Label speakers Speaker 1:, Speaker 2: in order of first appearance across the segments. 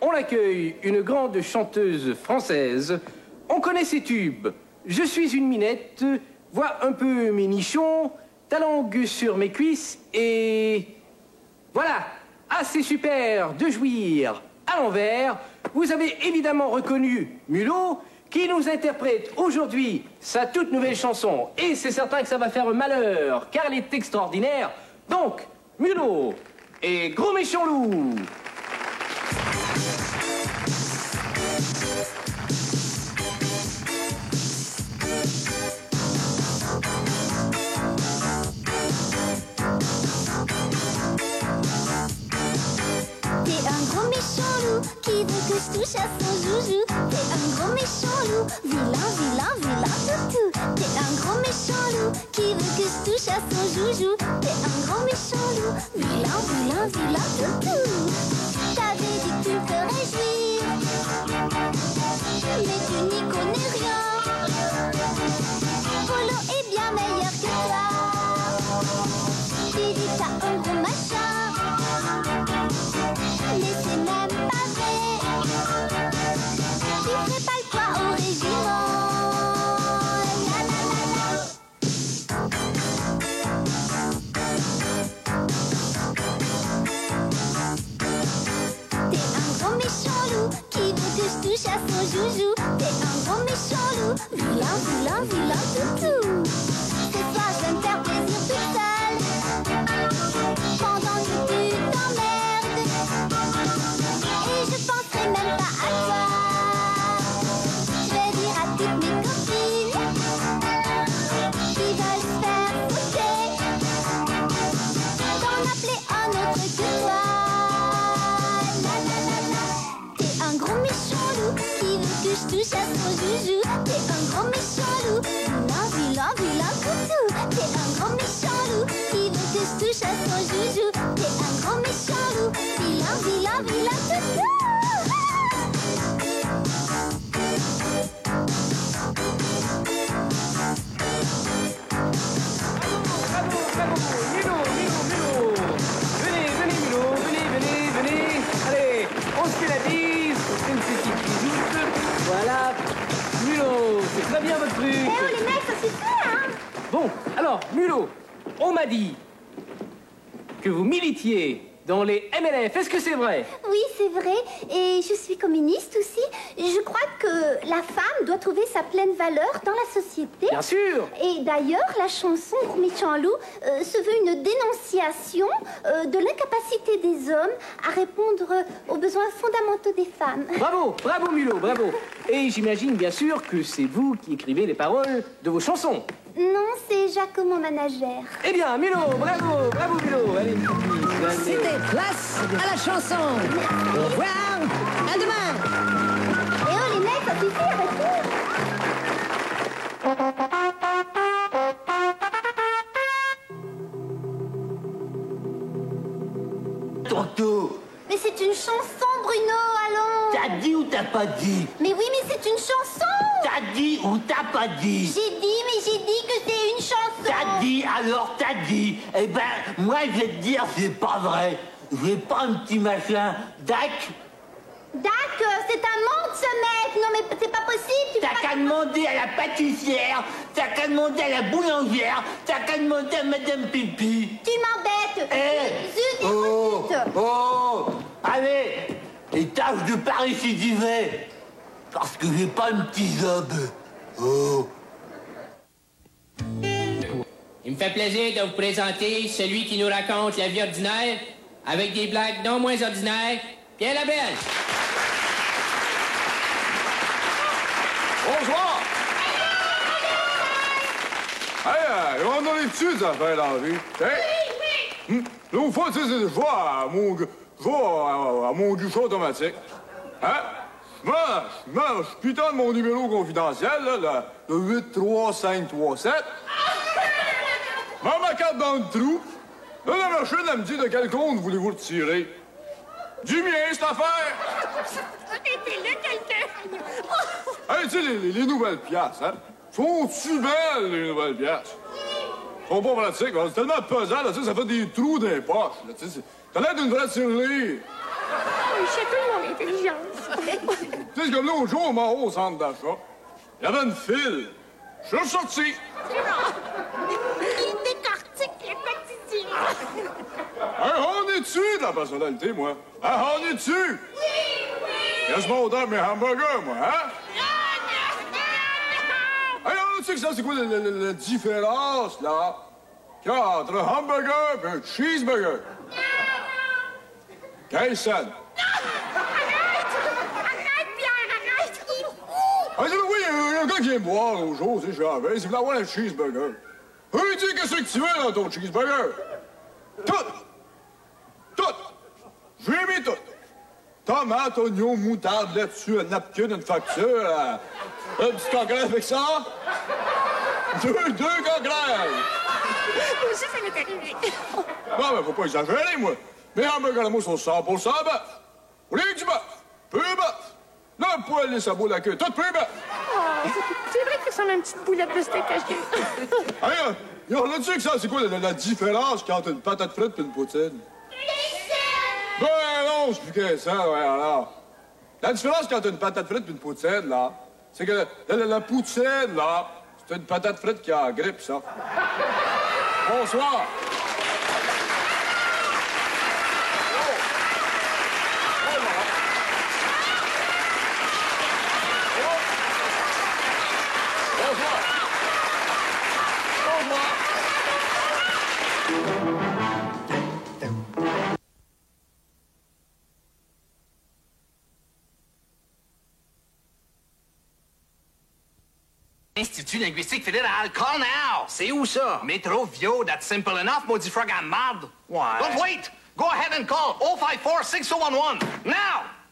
Speaker 1: on accueille une grande chanteuse française. On connaît ses tubes. Je suis une minette, vois un peu mes nichons, ta langue sur mes cuisses et... Voilà, assez super de jouir à l'envers. Vous avez évidemment reconnu Mulot, qui nous interprète aujourd'hui sa toute nouvelle chanson. Et c'est certain que ça va faire malheur, car elle est extraordinaire. Donc, Mulot et Gros Méchant Loup.
Speaker 2: T'es un gros méchant loup qui veut que je touche à son joujou. T'es un gros méchant loup, vilain, vilain, vilain toutou. T'es un gros méchant loup qui veut que je touche à son joujou. T'es un gros méchant loup, vilain, vilain, vilain toutou. T'avais dit que tu me ferais jouir, mais tu n'y connais rien. Polo est bien meilleur que toi. Didi, t'as un gros machin, mais c'est même pas vrai. Tu ferais pas le poids au régiment. La la la la. T'es un gros méchant loup qui veut que je touche à son joujou. T'es un gros méchant loup, vilain, vilain, vilain toutou. Ce soir je vais me faire plaisir toute seule, pendant que tu t'emmerdes. Et je penserai même pas à toi. Je vais dire à toutes mes copines qui veulent se faire pousser d'en appeler un autre que toi. La la la la. T'es un gros méchant loup qui veut que je touche à son joujou. T'es un gros méchant loup, vilain, vilain, vilain toutou. T'es un gros méchant loup qui veut que je touche à son joujou. T'es un gros méchant loup, vilain, vilain, vilain toutou.
Speaker 1: Bravo, bravo, Mulot, Mulot, Mulot. Venez, venez, Mulot, venez, venez, venez. Allez, on se fait la bise, une petite visite. Voilà. Mulot, c'est très bien votre truc.
Speaker 2: Eh oh les mecs, ça suffit hein.
Speaker 1: Bon, alors, Mulot, on m'a dit que vous militiez dans les MLF. Est-ce que c'est vrai?
Speaker 2: Oui, c'est vrai. Et je suis communiste aussi. Je crois que la femme doit trouver sa pleine valeur dans la société.
Speaker 1: Bien sûr.
Speaker 2: Et d'ailleurs, la chanson Gros Méchant Loup se veut une dénonciation de l'incapacité des hommes à répondre aux besoins fondamentaux des femmes.
Speaker 1: Bravo, bravo Mulot, bravo. Et j'imagine bien sûr que c'est vous qui écrivez les paroles de vos chansons.
Speaker 2: Non, c'est Jaco, mon managère.
Speaker 1: Eh bien, Mulot, bravo, bravo Mulot. Allez,
Speaker 3: C'était place à la chanson. Au revoir, à demain.
Speaker 2: Eh oh les mecs, ça suffit, arrêtez.
Speaker 4: Tonto,
Speaker 2: Mais c'est une chanson, Bruno, allons.
Speaker 4: t'as dit ou t'as pas dit?
Speaker 2: Mais oui, mais c'est une chanson.
Speaker 4: T'as dit ou t'as pas dit?
Speaker 2: J'ai dit que c'est une chanson.
Speaker 4: T'as dit, alors t'as dit. Eh ben, moi je vais te dire, c'est pas vrai. J'ai pas un petit machin. Dac,
Speaker 2: Dac, c'est un monde ce mec. Non mais c'est pas possible. Tu
Speaker 4: t'as
Speaker 2: peux pas...
Speaker 4: qu'à demander à la pâtissière, t'as qu'à demander à la boulangère, t'as qu'à demander à Madame Pipi.
Speaker 2: Tu m'embêtes.
Speaker 4: Eh
Speaker 2: Zut,
Speaker 4: Oh
Speaker 2: écoute.
Speaker 4: Oh Allez, et tâche de pas récidiver. Parce que j'ai pas un petit zob. Oh.
Speaker 5: Il me fait plaisir de vous présenter celui qui nous raconte la vie ordinaire avec des blagues non moins ordinaires, Pierre Labelle.
Speaker 6: Bonsoir! Hey, on en est dessus, ça fait la vie. Hey. Oui! L'autre fois, tu sais, je vais à mon guichet automatique. Hein? Je putain de mon numéro confidentiel, là, le 83537. Mets ma carte dans le trou. Là, la machine, elle me dit de quel compte voulez-vous le tirer? Du mien, cette affaire!
Speaker 7: Arrêtez-le, quelqu'un!
Speaker 6: Hey, tu sais, les nouvelles pièces, hein? Sont-tu belles, les nouvelles pièces? Sont pas pratiques, hein? C'est tellement pesant, là, tu sais, ça fait des trous dans les poches, là, tu sais. T'as l'air d'une vraie tirelire.
Speaker 7: Oui, chez tout le monde intelligence.
Speaker 6: Tu sais, c'est comme l'autre jour, moi, au centre d'achat, il y avait une file. Je suis sorti.
Speaker 7: Il décortique le quotidien.
Speaker 6: Hein, on est dessus de la personnalité, moi. Hein, on est dessus. Qu'est-ce qu'on donne mes hamburgers, moi, hein? Hey, on sait que ça, c'est quoi la différence, là? Qu'il y a entre un hamburger et un cheeseburger? 15 cents.
Speaker 7: Arrête, Pierre, arrête.
Speaker 6: Ah, oui, il y a un gars qui vient me voir l'autre jour, tu sais, j'avais, il voulait avoir un cheeseburger. Il dit, qu'est-ce que tu veux dans ton cheeseburger? Tout! Tout! Je lui ai mis tout. Tomate, oignon, moutarde, là-dessus, un napkin, une facture, un petit coquerel avec ça. Deux coquerels!
Speaker 7: Moi aussi, ça m'est arrivé.
Speaker 6: Non, mais faut pas exagérer, moi. Mes hamburgers, moi, sont 100% bœuf. Au lieu du bœuf, peu bœuf. Le poil, les sabots, la queue, tout peu bœuf.
Speaker 7: Oh, c'est vrai que ça ressemble à une petite boulette de steak haché.
Speaker 6: Hey, y'en a-tu que ça, c'est quoi la différence entre une patate frite et une poutine? Ben non, je expliquais ça, ouais, alors. La différence entre une patate frite et une poutine, là, c'est que la poutine, là, c'est une patate frite qui a la grippe, ça. Bonsoir.
Speaker 8: Institut linguistique fédéral, call now! C'est où ça? Métro Vio, that's simple enough, maudit frog à marde.
Speaker 9: Ouais.
Speaker 8: Don't wait! Go ahead and call 054-6011, now!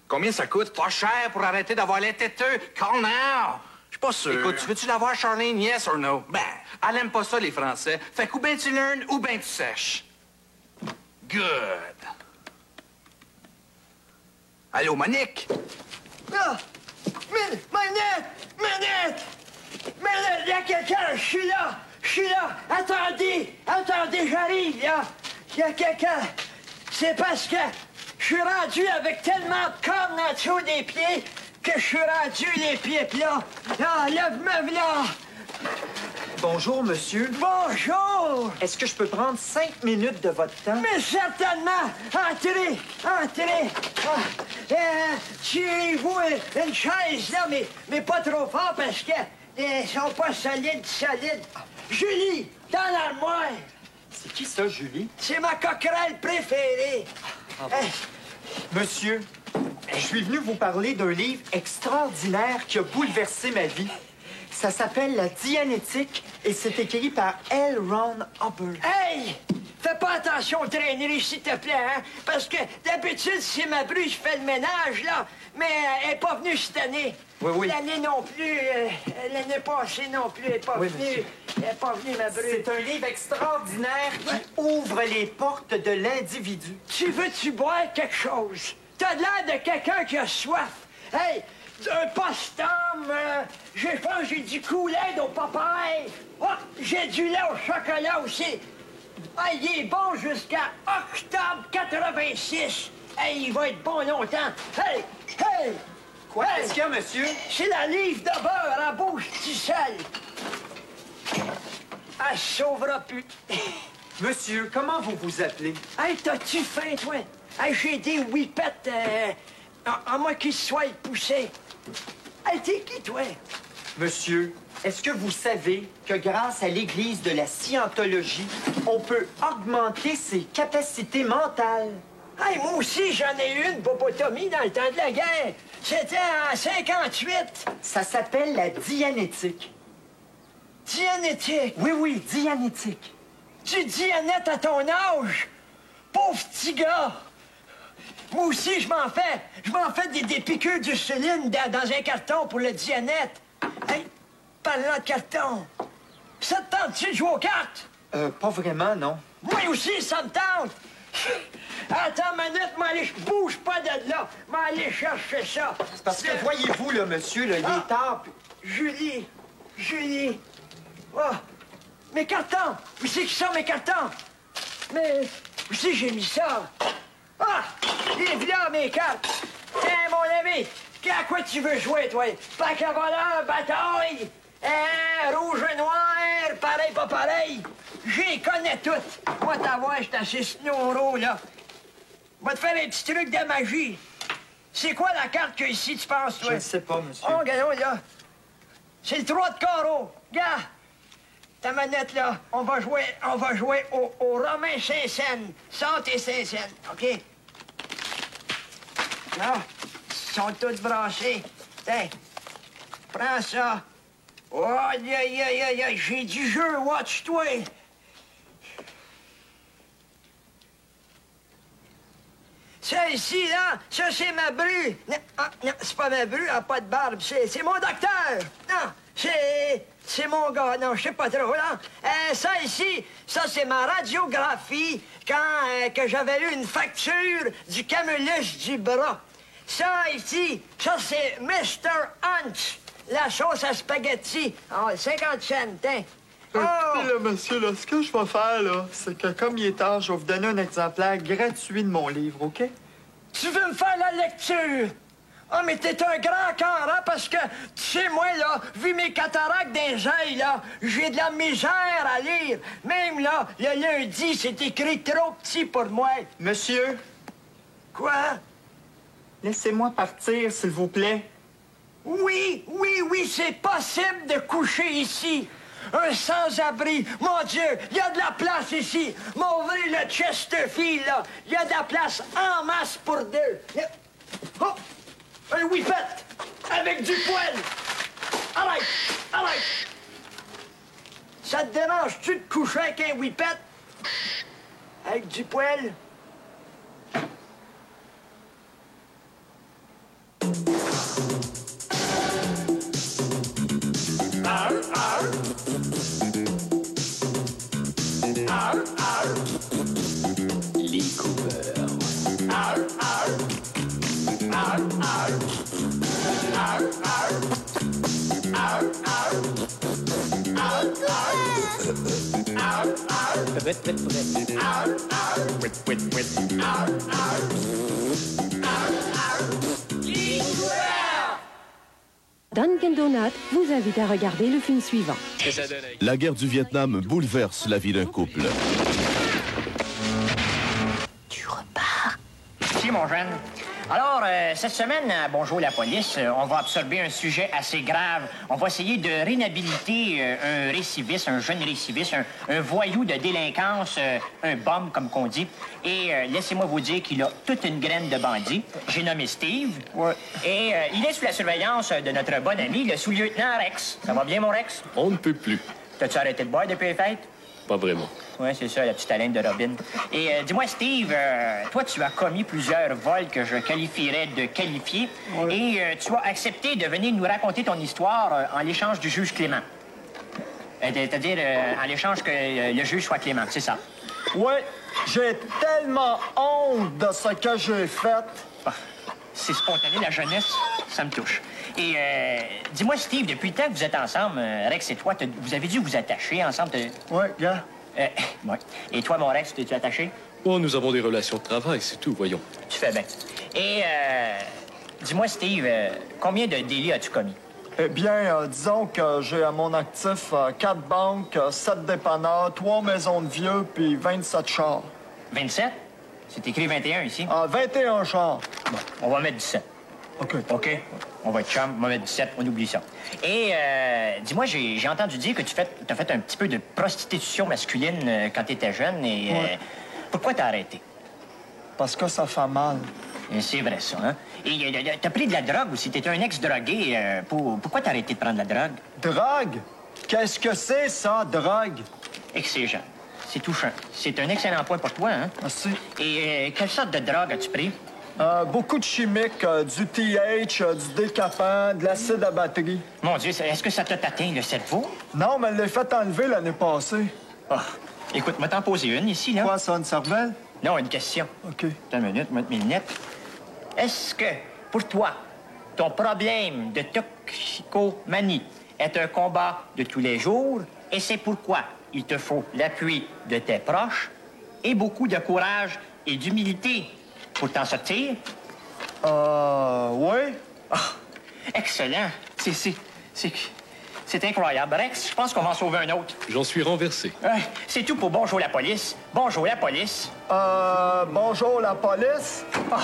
Speaker 9: Combien ça coûte?
Speaker 8: Pas cher pour arrêter d'avoir les têteux. Call now!
Speaker 9: Je suis pas sûr.
Speaker 8: Écoute, tu veux-tu l'avoir, Charlene, yes or no? Ben, elle aime pas ça, les Français. Fait qu'ou ben tu learn, ou ben tu sèches. Good.
Speaker 9: Allô, Monique?
Speaker 10: Ah! Manette! Il y a quelqu'un! Je suis là! Attendez, j'arrive, là! Il y a quelqu'un! C'est parce que je suis rendu avec tellement de cornes en dessous des pieds que je suis rendu les pieds plats. Ah, lève-moi, là!
Speaker 11: Bonjour, monsieur.
Speaker 10: Bonjour!
Speaker 11: Est-ce que je peux prendre 5 minutes de votre temps?
Speaker 10: Mais certainement! Entrez! Ah, tirez-vous une chaise, là, mais pas trop fort parce que ils sont pas solides. Julie, dans l'armoire!
Speaker 11: C'est qui ça, Julie?
Speaker 10: C'est ma coquerelle préférée.
Speaker 11: Monsieur, je suis venu vous parler d'un livre extraordinaire qui a bouleversé ma vie. Ça s'appelle La Dianétique et c'est écrit par L. Ron Hubbard.
Speaker 10: Hey! Fais pas attention aux traîneries, s'il te plaît, hein? Parce que d'habitude, c'est ma bru, je fais le ménage, là. Mais elle n'est pas venue cette année.
Speaker 11: Oui.
Speaker 10: L'année non plus. L'année passée non plus, elle n'est pas venue.
Speaker 11: Monsieur.
Speaker 10: Elle n'est pas venue, ma bru.
Speaker 11: C'est un livre extraordinaire qui ouvre les portes de l'individu.
Speaker 10: Tu veux-tu boire quelque chose? T'as l'air de quelqu'un qui a soif. Hey! Un postum, je pense que j'ai du Kool-Aid au Popeye. Oh, j'ai du lait au chocolat aussi. Ah, il est bon jusqu'à octobre 86. Hey, il va être bon longtemps. Hey!
Speaker 11: Quoi? Qu'est-ce qu'il y a, monsieur?
Speaker 10: C'est la livre de beurre en bouche du sel. Elle se sauvera plus.
Speaker 11: Monsieur, comment vous vous appelez?
Speaker 10: Hey, t'as-tu faim, toi? Hey, j'ai des whippets, à moi qui se soit poussé. Hey, t'es qui, toi?
Speaker 11: Monsieur, est-ce que vous savez que grâce à l'Église de la Scientologie, on peut augmenter ses capacités mentales?
Speaker 10: Hey, moi aussi, j'en ai eu une bobotomie dans le temps de la guerre. C'était en 58.
Speaker 11: Ça s'appelle la Dianétique.
Speaker 10: Dianétique?
Speaker 11: Oui, Dianétique.
Speaker 10: Tu Dianette à ton âge? Pauvre petit gars! Moi aussi, je m'en fais des piqûres d'ursuline dans un carton pour le Dianette. Hey, parlant de carton, ça te tente-tu de jouer aux cartes?
Speaker 11: Pas vraiment, non.
Speaker 10: Moi aussi, ça me tente! Attends une minute, je bouge pas de là. M'aller chercher ça.
Speaker 11: C'est parce que, voyez-vous, là, monsieur, là, il est tard.
Speaker 10: Julie. Oh, mes cartons. Où c'est qu'ils sont, mes cartons? Mais où c'est que j'ai mis ça? Ah! Les là, mes cartes. Tiens, mon OK. À quoi tu veux jouer, toi? Pack à voleur, bataille, rouge et noir, pareil, pas pareil. J'y connais toutes. Moi, t'avoir, je suis assez snouro, là. Va te faire un petit truc de magie. C'est quoi la carte que ici, tu penses, toi?
Speaker 11: Je ne sais pas, monsieur.
Speaker 10: Oh, regarde, là. C'est le 3 de carreau. Regarde. Ta manette, là. On va jouer au Romain Saint-Saëns. Sors tes Saint-Saëns, OK? Là. Ils sont tous brassés. Tiens, prends ça. Oh, aïe, aïe, aïe, aïe, j'ai du jeu, watch-toi. Ça ici, là, ça, c'est ma bru. Non, non, c'est pas ma bru, elle n'a pas de barbe, c'est mon docteur. Non, c'est mon gars, non, je sais pas trop, là. Ça ici, ça, c'est ma radiographie quand que j'avais eu une fracture du camulus du bras. Ça, ici, ça, c'est Mr. Hunt, la sauce à spaghetti. Oh, 50 cents, tiens.
Speaker 11: Écoutez, là, monsieur, là, ce que je vais faire, là, c'est que comme il est tard, je vais vous donner un exemplaire gratuit de mon livre, OK?
Speaker 10: Tu veux me faire la lecture? Ah, mais t'es un grand cœur, hein, parce que, tu sais, moi, là, vu mes cataractes des yeux, là, j'ai de la misère à lire. Même, là, le lundi, c'est écrit trop petit pour moi.
Speaker 11: Monsieur?
Speaker 10: Quoi?
Speaker 11: Laissez-moi partir, s'il vous plaît.
Speaker 10: Oui, c'est possible de coucher ici. Un sans-abri. Mon Dieu, il y a de la place ici. M'ouvrir le Chesterfield, là. Il y a de la place en masse pour deux. Oh! Un whippet avec du poil. Arrête. Ça te dérange-tu de coucher avec un whippet? Avec du poil?
Speaker 12: Lee Cooper.
Speaker 13: Dunkin' Donut vous invite à regarder le film suivant.
Speaker 14: La guerre du Vietnam bouleverse la vie d'un couple.
Speaker 15: Tu repars. Si, mon jeune. Alors, cette semaine, à Bonjour la police, on va absorber un sujet assez grave. On va essayer de réhabiliter un récidiviste, un jeune récidiviste, un voyou de délinquance, un bum, comme qu'on dit. Et laissez-moi vous dire qu'il a toute une graine de bandit. J'ai nommé Steve.
Speaker 11: Ouais.
Speaker 15: Et il est sous la surveillance de notre bon ami, le sous-lieutenant Rex. Ça va bien, mon Rex?
Speaker 12: On ne peut plus.
Speaker 15: T'as-tu arrêté de boire depuis les fêtes?
Speaker 12: Pas vraiment.
Speaker 15: Oui, c'est ça, la petite haleine de Robin. Et dis-moi, Steve, toi, tu as commis plusieurs vols que je qualifierais de qualifiés.
Speaker 11: Ouais.
Speaker 15: Et tu as accepté de venir nous raconter ton histoire en l'échange du juge Clément. C'est-à-dire en l'échange que le juge soit Clément, c'est ça?
Speaker 11: Oui, j'ai tellement honte de ce que j'ai fait.
Speaker 15: Ah, c'est spontané, la jeunesse, ça me touche. Et dis-moi, Steve, depuis le temps que vous êtes ensemble, Rex et toi, vous avez dû vous attacher ensemble?
Speaker 11: Oui, gars.
Speaker 15: Ouais. Et toi, mon Rex, t'es-tu attaché?
Speaker 12: Oh, nous avons des relations de travail, c'est tout, voyons.
Speaker 15: Tu fais bien. Et dis-moi, Steve, combien de délits as-tu commis?
Speaker 11: Eh bien, disons que j'ai à mon actif 4 banques, 7 dépanneurs, 3 maisons de vieux, puis 27 chars.
Speaker 15: 27? C'est écrit 21 ici.
Speaker 11: 21 chars.
Speaker 15: Bon, on va mettre 17. OK. On va être chum, on va mettre 17, on oublie ça. Et dis-moi, j'ai entendu dire que t'as fait un petit peu de prostitution masculine quand t'étais jeune. Et
Speaker 11: ouais.
Speaker 15: Pourquoi t'as arrêté?
Speaker 11: Parce que ça fait mal.
Speaker 15: C'est vrai, ça, hein? Et t'as pris de la drogue aussi. T'es un ex-drogué. Pourquoi t'as arrêté de prendre de la drogue?
Speaker 11: Drogue? Qu'est-ce que c'est, ça, drogue?
Speaker 15: Exigeant. C'est touchant. C'est un excellent point pour toi, hein?
Speaker 11: Merci.
Speaker 15: Et quelle sorte de drogue as-tu pris?
Speaker 11: Beaucoup de chimiques, du TH, du décapant, de l'acide à batterie.
Speaker 15: Mon Dieu, est-ce que ça t'a atteint le cerveau?
Speaker 11: Non, mais elle l'a fait enlever l'année passée.
Speaker 15: Oh, écoute, moi t'en poser une ici, là.
Speaker 11: Quoi, ça, une cervelle?
Speaker 15: Non, une question.
Speaker 11: OK.
Speaker 15: Attends une minute, mettre mes lunettes. Est-ce que, pour toi, ton problème de toxicomanie est un combat de tous les jours et c'est pourquoi il te faut l'appui de tes proches et beaucoup de courage et d'humilité pour t'en sortir?
Speaker 11: Oui.
Speaker 15: excellent. C'est incroyable. Rex, je pense qu'on va en sauver un autre.
Speaker 12: J'en suis renversé.
Speaker 15: C'est tout pour Bonjour la police. Bonjour la police.
Speaker 11: Bonjour la police.
Speaker 15: Oh,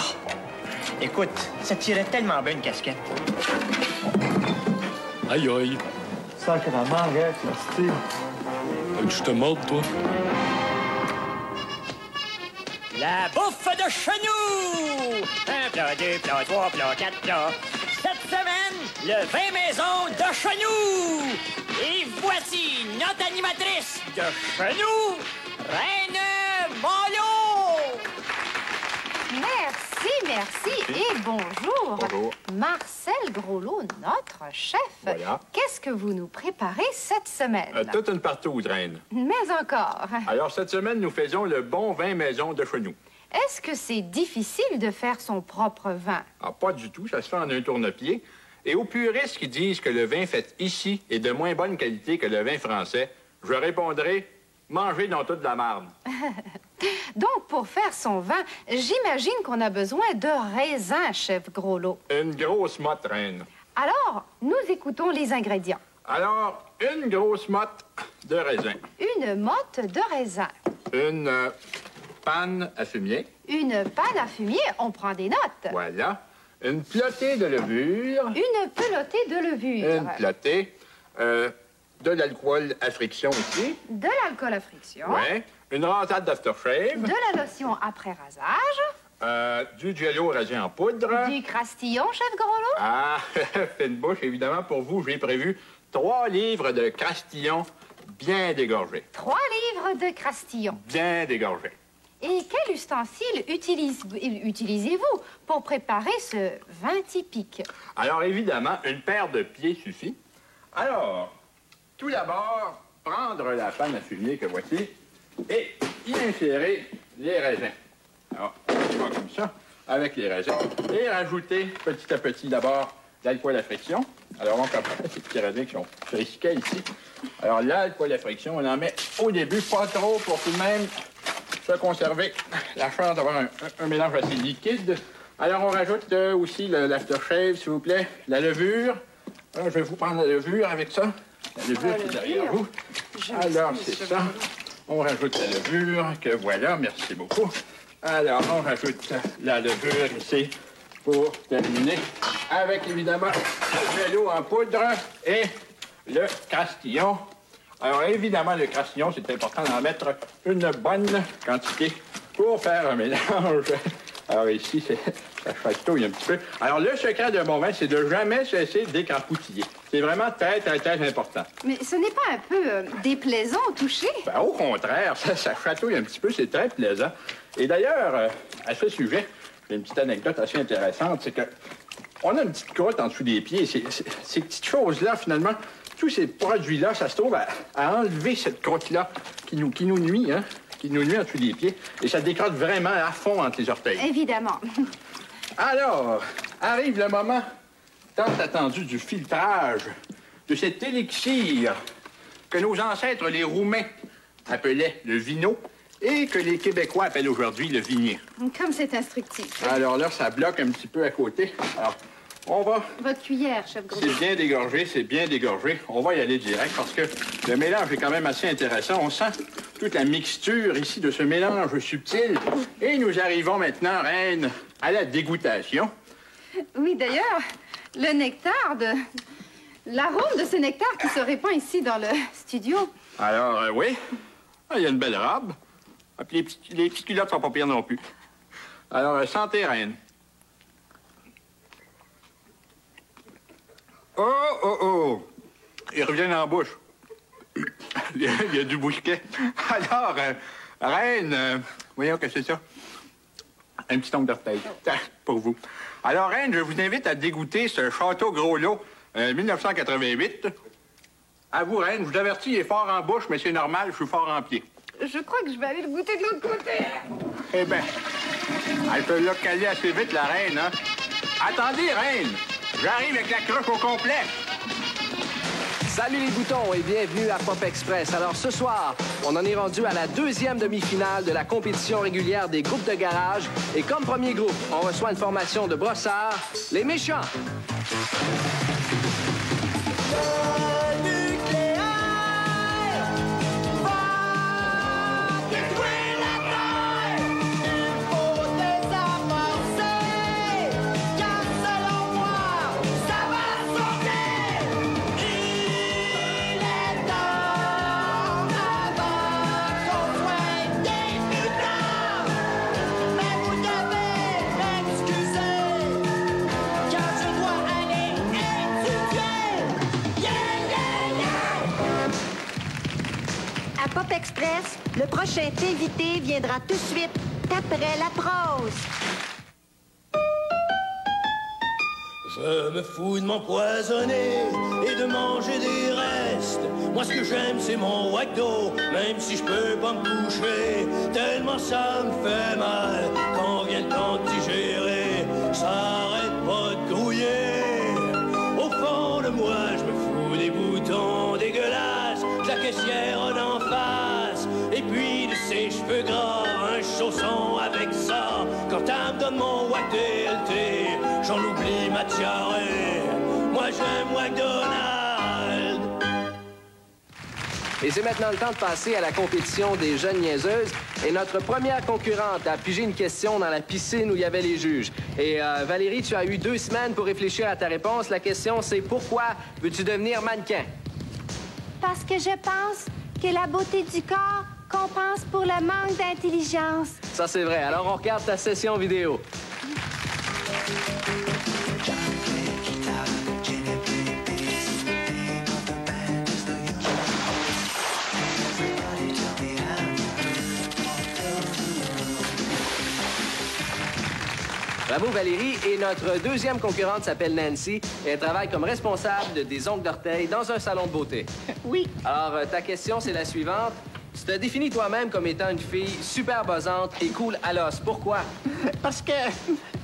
Speaker 15: écoute, ça tirait tellement bien une casquette.
Speaker 12: Aïe, aïe.
Speaker 11: Sacrement, Rex, Steve.
Speaker 12: Je te mords, toi.
Speaker 15: La bouffe de chenou! 1 plat, 2 plats, 3 plats, 4 plats. Cette semaine, le vin maison de chenou! Et voici notre animatrice de chenou, Reine Malo!
Speaker 16: Merci et bonjour.
Speaker 17: Bonjour.
Speaker 16: Marcel Groslot, notre chef.
Speaker 17: Voilà.
Speaker 16: Qu'est-ce que vous nous préparez cette semaine?
Speaker 17: Toute une partouze, Reine.
Speaker 16: Mais encore.
Speaker 17: Alors, cette semaine, nous faisons le bon vin maison de chez nous.
Speaker 16: Est-ce que c'est difficile de faire son propre vin?
Speaker 17: Ah, pas du tout, ça se fait en un tournepied. Et aux puristes qui disent que le vin fait ici est de moins bonne qualité que le vin français, je répondrai, mangez dans toute la marde.
Speaker 16: Donc, pour faire son vin, j'imagine qu'on a besoin de raisins, chef Groslot.
Speaker 17: Une grosse motte, Reine.
Speaker 16: Alors, nous écoutons les ingrédients.
Speaker 17: Alors, une grosse motte de raisin.
Speaker 16: Une motte de raisin.
Speaker 17: Une panne à fumier.
Speaker 16: Une panne à fumier, on prend des notes.
Speaker 17: Voilà. Une pelotée de levure.
Speaker 16: Une pelotée de levure.
Speaker 17: Une pelotée. De l'alcool à friction ici.
Speaker 16: De l'alcool à friction.
Speaker 17: Oui. Une rasade d'aftershave.
Speaker 16: De la lotion après rasage.
Speaker 17: Du jello rasé en poudre.
Speaker 16: Du crastillon, chef Groslot.
Speaker 17: Ah, fine bouche, évidemment, pour vous, j'ai prévu 3 livres de crastillon bien dégorgés.
Speaker 16: 3 livres de crastillon.
Speaker 17: Bien dégorgés.
Speaker 16: Et quel ustensile utilisez-vous pour préparer ce vin typique?
Speaker 17: Alors, évidemment, une paire de pieds suffit. Alors, tout d'abord, prendre la panne à fumier que voici et y insérer les raisins. Alors, on va comme ça, avec les raisins. Et rajouter petit à petit d'abord l'alcool à friction. Alors, on commence ces petits raisins qui sont risqués ici. Alors, l'alcool à friction, on en met au début, pas trop pour tout de même se conserver la chance d'avoir un mélange assez liquide. Alors, on rajoute aussi l'aftershave, s'il vous plaît, la levure. Alors, je vais vous prendre la levure avec ça. La levure qui est derrière vous. Alors, c'est ça. On rajoute la levure, que voilà, merci beaucoup. Alors, on rajoute la levure ici pour terminer avec, évidemment, le jello en poudre et le crastillon. Alors, évidemment, le crastillon, c'est important d'en mettre une bonne quantité pour faire un mélange. Alors, ici, ça chatouille un petit peu. Alors, le secret d'un bon vin, c'est de jamais cesser d'écrapoutiller. C'est vraiment très, très, très important.
Speaker 16: Mais ce n'est pas un peu déplaisant au toucher?
Speaker 17: Ben, au contraire, ça chatouille un petit peu, c'est très plaisant. Et d'ailleurs, à ce sujet, j'ai une petite anecdote assez intéressante, c'est que on a une petite croûte en dessous des pieds. Ces petites choses-là, finalement, tous ces produits-là, ça se trouve à enlever cette croûte-là qui nous nuit, hein? Qui nous nuit en dessous des pieds. Et ça décrotte vraiment à fond entre les orteils.
Speaker 16: Évidemment.
Speaker 17: Alors, arrive le moment tant attendu du filtrage de cet élixir que nos ancêtres, les Roumains, appelaient le vino et que les Québécois appellent aujourd'hui le vignier.
Speaker 16: Comme c'est instructif.
Speaker 17: Alors là, ça bloque un petit peu à côté. Alors, on va...
Speaker 16: Votre cuillère, chef Groslot.
Speaker 17: C'est bien dégorgé, c'est bien dégorgé. On va y aller direct parce que le mélange est quand même assez intéressant. On sent toute la mixture ici de ce mélange subtil. Et nous arrivons maintenant, Reine, à la dégustation.
Speaker 16: Oui, d'ailleurs, le nectar l'arôme de ce nectar qui se répand ici dans le studio.
Speaker 17: Alors, oui. Il y a une belle robe. Ah, puis les petites culottes sont pas pires non plus. Alors, santé, Reine. Oh, oh, oh! Ils reviennent en bouche. Il y a du bousquet. Alors, Reine, voyons que c'est ça. Un petit ongle d'orteil. Pour vous. Alors, Reine, je vous invite à dégoûter ce Château Groslot 1988. À vous, Reine, je vous avertis, il est fort en bouche, mais c'est normal, je suis fort en pied.
Speaker 16: Je crois que je vais aller le goûter de l'autre côté.
Speaker 17: Eh bien, elle peut localer assez vite, la Reine, hein? Attendez, Reine! J'arrive avec la cruche au complet!
Speaker 1: Salut les boutons et bienvenue à Pop Express. Alors ce soir, on en est rendu à la deuxième demi-finale de la compétition régulière des groupes de garage. Et comme premier groupe, on reçoit une formation de brossards, les méchants.
Speaker 18: Pop Express, le prochain invité viendra tout de suite après la prose.
Speaker 19: Je me fous de m'empoisonner et de manger des restes. Moi, ce que j'aime, c'est mon wagdo, même si je peux pas me coucher. Tellement ça me fait mal quand vient le temps de digérer. Ça arrête pas de grouiller. Au fond de moi, je me fous des boutons dégueulasses. La caissière en face, et puis de ses cheveux gras, un chausson avec ça. Quand elle me donne mon wack DLT, j'en oublie ma tiare. Moi j'aime McDonald's.
Speaker 1: Et c'est maintenant le temps de passer à la compétition des jeunes niaiseuses. Et notre première concurrente a pigé une question dans la piscine où il y avait les juges. Et Valérie, tu as eu 2 semaines pour réfléchir à ta réponse. La question, c'est pourquoi veux-tu devenir mannequin?
Speaker 2: Parce que je pense que la beauté du corps compense pour le manque d'intelligence.
Speaker 1: Ça, c'est vrai. Alors, on regarde ta session vidéo. Bravo Valérie. Et notre deuxième concurrente s'appelle Nancy. Et elle travaille comme responsable des ongles d'orteil dans un salon de beauté.
Speaker 20: Oui.
Speaker 1: Alors, ta question, c'est la suivante. Tu te définis toi-même comme étant une fille super buzzante et cool à l'os. Pourquoi?
Speaker 20: Parce que,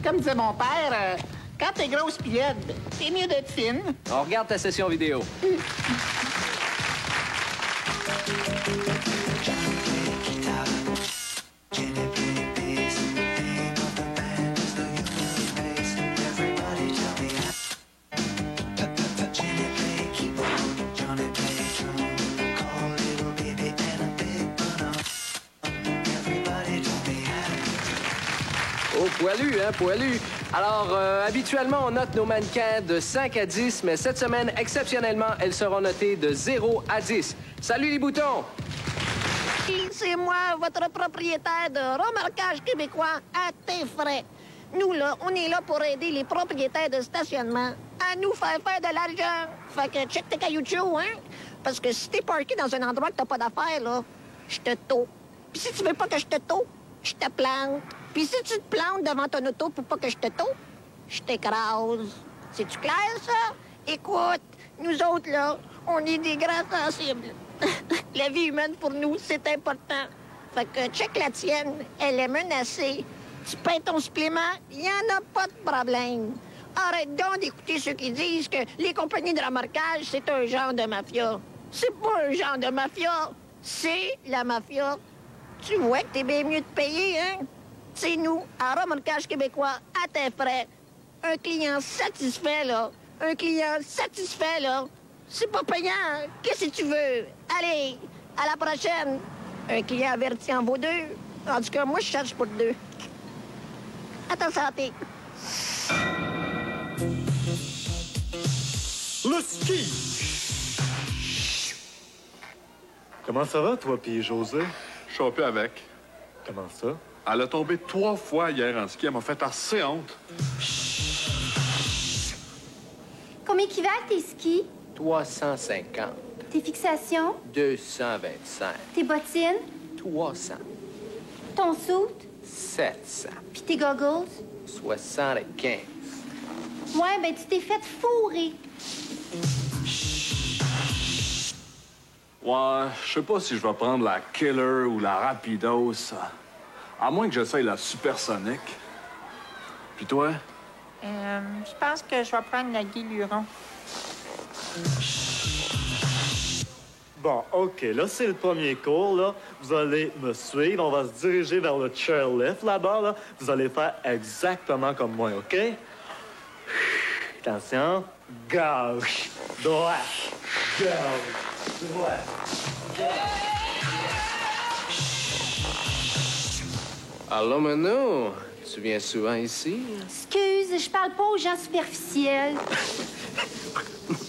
Speaker 20: comme disait mon père, quand t'es grosse pis laide, c'est mieux d'être fine.
Speaker 1: On regarde ta session vidéo. Oh, poilu, hein, poilu. Alors, habituellement, on note nos mannequins de 5 à 10, mais cette semaine, exceptionnellement, elles seront notées de 0 à 10. Salut les boutons!
Speaker 20: C'est moi, votre propriétaire de remorquage québécois à tes frais. Nous, là, on est là pour aider les propriétaires de stationnement à nous faire de l'argent. Fait que check tes caillouchous, hein? Parce que si t'es parké dans un endroit que t'as pas d'affaires, là, je te taux. Puis si tu veux pas que je te taux, je te plante. Puis si tu te plantes devant ton auto pour pas que je te taux, je t'écrase. C'est-tu clair, ça? Écoute, nous autres, là, on est des grands sensibles. La vie humaine, pour nous, c'est important. Fait que check la tienne, elle est menacée. Tu paies ton supplément, il n'y en a pas de problème. Arrête donc d'écouter ceux qui disent que les compagnies de remorquage, c'est un genre de mafia. C'est pas un genre de mafia, c'est la mafia. Tu vois que t'es bien mieux de payer, hein? C'est nous, à Remorquage québécois, à tes frais. Un client satisfait, là. Un client satisfait, là. C'est pas payant. Qu'est-ce que tu veux? Allez, à la prochaine. Un client averti en vaut 2. En tout cas, moi, je cherche pour 2. À ta santé.
Speaker 21: Le ski! Comment ça va, toi, puis José?
Speaker 12: Je suis un peu avec.
Speaker 21: Comment ça?
Speaker 12: Elle a tombé 3 fois hier en ski. Elle m'a fait assez honte.
Speaker 2: Combien qui valent tes skis?
Speaker 1: 350.
Speaker 2: Tes fixations?
Speaker 1: 225.
Speaker 2: Tes bottines?
Speaker 1: 300.
Speaker 2: Ton suit?
Speaker 1: 700.
Speaker 2: Puis tes goggles?
Speaker 1: 75.
Speaker 2: Ouais, ben tu t'es fait fourrer.
Speaker 6: Ouais, je sais pas si je vais prendre la Killer ou la Rapidos. À moins que j'essaye la Supersonic. Puis toi?
Speaker 20: Je pense que je vais prendre la Guy Luron.
Speaker 21: Bon, OK, là, c'est le premier cours, là. Vous allez me suivre, on va se diriger vers le chairlift là-bas, là. Vous allez faire exactement comme moi, OK? Attention. Gauche, droite, gauche, droite.
Speaker 1: Alors, Mano, tu viens souvent ici?
Speaker 3: Excuse, je parle pas aux gens superficiels.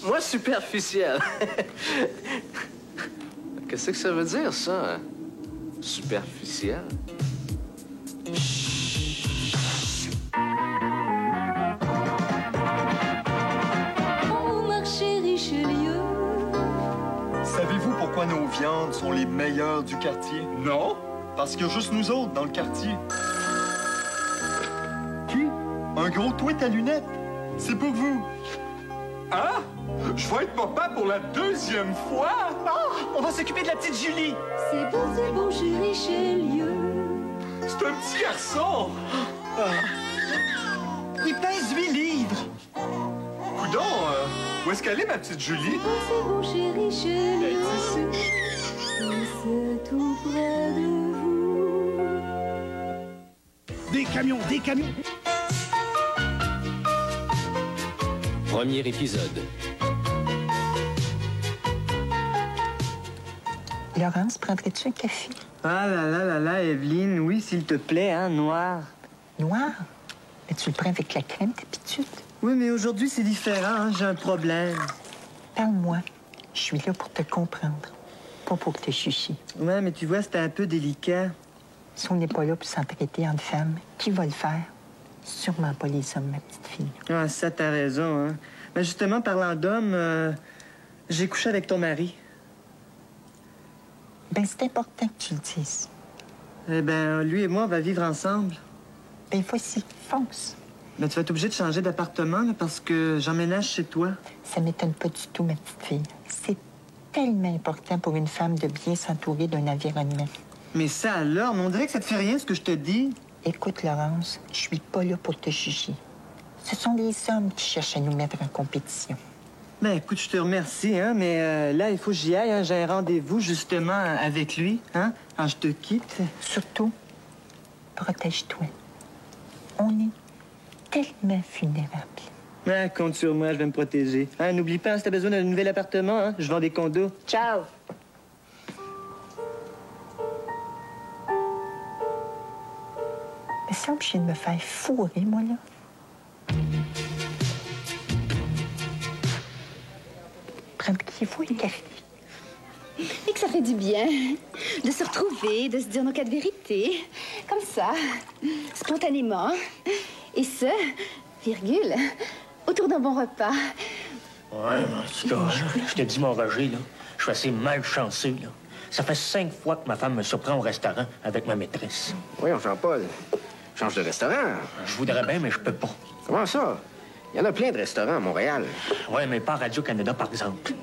Speaker 1: Moi, superficiel. Qu'est-ce que ça veut dire, ça? Superficiel?
Speaker 2: Au marché Richelieu.
Speaker 22: Savez-vous pourquoi nos viandes sont les meilleures du quartier?
Speaker 21: Non?
Speaker 22: Parce qu'il y a juste nous autres dans le quartier. Qui? Un gros tweet à lunettes. C'est pour vous.
Speaker 12: Hein? Je vais être papa pour la 2e fois?
Speaker 11: On va s'occuper de la petite Julie.
Speaker 2: C'est bon chez Richelieu.
Speaker 12: C'est un petit garçon.
Speaker 11: Il pèse 8 livres.
Speaker 12: Coudon, où est-ce qu'elle est, ma petite Julie?
Speaker 2: C'est bon chez Richelieu. C'est tout près de vous.
Speaker 23: Des camions, des camions.
Speaker 24: Premier épisode.
Speaker 25: Laurence, prendrais-tu un café?
Speaker 11: Ah là, Evelyne, oui, s'il te plaît, hein, noir.
Speaker 25: Noir? Mais tu le prends avec la crème d'habitude?
Speaker 11: Oui, mais aujourd'hui, c'est différent, hein, j'ai un problème.
Speaker 25: Parle-moi. Je suis là pour te comprendre, pas pour te chucher.
Speaker 11: Ouais, mais tu vois, c'était un peu délicat.
Speaker 25: Si on n'est pas là pour s'entraider entre femmes, qui va le faire? Sûrement pas les hommes, ma petite fille.
Speaker 11: Ah, ça, t'as raison, hein. Mais justement, parlant d'hommes, j'ai couché avec ton mari.
Speaker 25: Ben, c'est important que tu le dises.
Speaker 11: Eh ben, lui et moi, on va vivre ensemble.
Speaker 25: Ben, voici, fonce.
Speaker 11: Ben, tu vas être obligé de changer d'appartement, là, parce que j'emménage chez toi.
Speaker 25: Ça m'étonne pas du tout, ma petite fille. C'est tellement important pour une femme de bien s'entourer d'un environnement.
Speaker 11: Mais ça alors, on dirait que ça te fait rien, ce que je te dis.
Speaker 25: Écoute, Laurence, je suis pas là pour te juger. Ce sont les hommes qui cherchent à nous mettre en compétition.
Speaker 11: Ben, écoute, je te remercie, hein, mais là, il faut que j'y aille, hein. J'ai un rendez-vous, justement, avec lui, hein, quand je te quitte.
Speaker 25: Surtout, protège-toi. On est tellement vulnérables.
Speaker 11: Ah, compte sur moi, je vais me protéger. Hein, n'oublie pas, si t'as besoin d'un nouvel appartement, hein, je vends des condos. Ciao!
Speaker 25: Il me semble que je viens de me faire fourrer, moi, là. Prendriez-vous un café?
Speaker 16: Et que ça fait du bien de se retrouver, de se dire nos quatre vérités, comme ça, spontanément. Et ce, virgule, autour d'un bon repas.
Speaker 15: Ouais, mais en tout cas, je te dis, mon Roger, là, je suis assez malchanceux, là. Ça fait 5 fois que ma femme me surprend au restaurant avec ma maîtresse.
Speaker 1: Voyons, Jean-Paul, change de restaurant.
Speaker 15: Je voudrais bien, mais je peux pas.
Speaker 1: Comment ça? Il y en a plein de restaurants à Montréal.
Speaker 15: Ouais, mais pas à Radio-Canada, par exemple.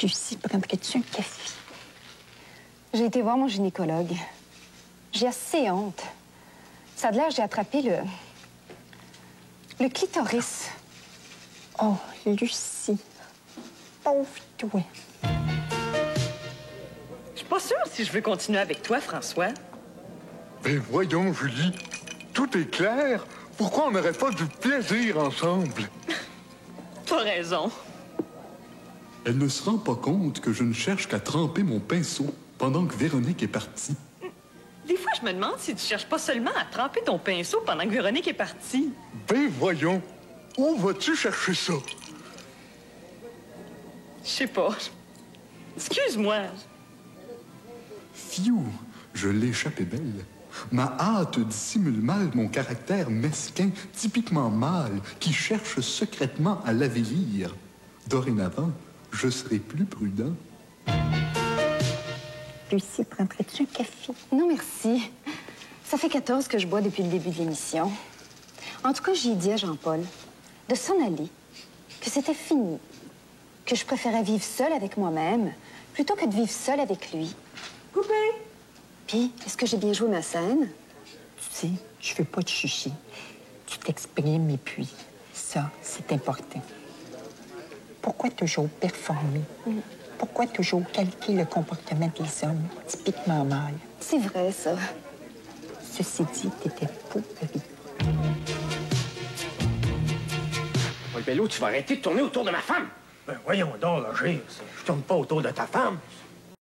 Speaker 25: Lucie, prendrais-tu un café?
Speaker 16: J'ai été voir mon gynécologue. J'ai assez honte. Ça a l'air que j'ai attrapé le clitoris.
Speaker 25: Oh, Lucie. Pauvre toi.
Speaker 26: Je suis pas sûre si je veux continuer avec toi, François.
Speaker 12: Ben voyons, Julie. Tout est clair. Pourquoi on n'aurait pas du plaisir ensemble?
Speaker 26: T'as raison.
Speaker 27: Elle ne se rend pas compte que je ne cherche qu'à tremper mon pinceau pendant que Véronique est partie.
Speaker 26: Des fois, je me demande si tu cherches pas seulement à tremper ton pinceau pendant que Véronique est partie.
Speaker 12: Ben voyons. Où vas-tu chercher ça?
Speaker 26: Je sais pas. Excuse-moi.
Speaker 27: Fiou, je l'ai échappé belle. Ma hâte dissimule mal mon caractère mesquin, typiquement mâle, qui cherche secrètement à l'avilir. Dorénavant, je serai plus prudent.
Speaker 25: Lucie, prendrais-tu un café?
Speaker 16: Non, merci. Ça fait 14 que je bois depuis le début de l'émission. En tout cas, j'ai dit à Jean-Paul de s'en aller, que c'était fini, que je préférais vivre seule avec moi-même plutôt que de vivre seule avec lui. Coupé! Puis, est-ce que j'ai bien joué ma scène?
Speaker 25: Tu sais, je veux pas te chucher. Tu t'exprimes et puis, ça, c'est important. Pourquoi toujours performer? Pourquoi toujours calquer le comportement des hommes, typiquement mâles?
Speaker 16: C'est vrai, ça.
Speaker 25: Ceci dit, t'étais pourri.
Speaker 4: Paul Bello, tu vas arrêter de tourner autour de ma femme.
Speaker 5: Ben voyons donc, Roger. Je tourne pas autour de ta femme.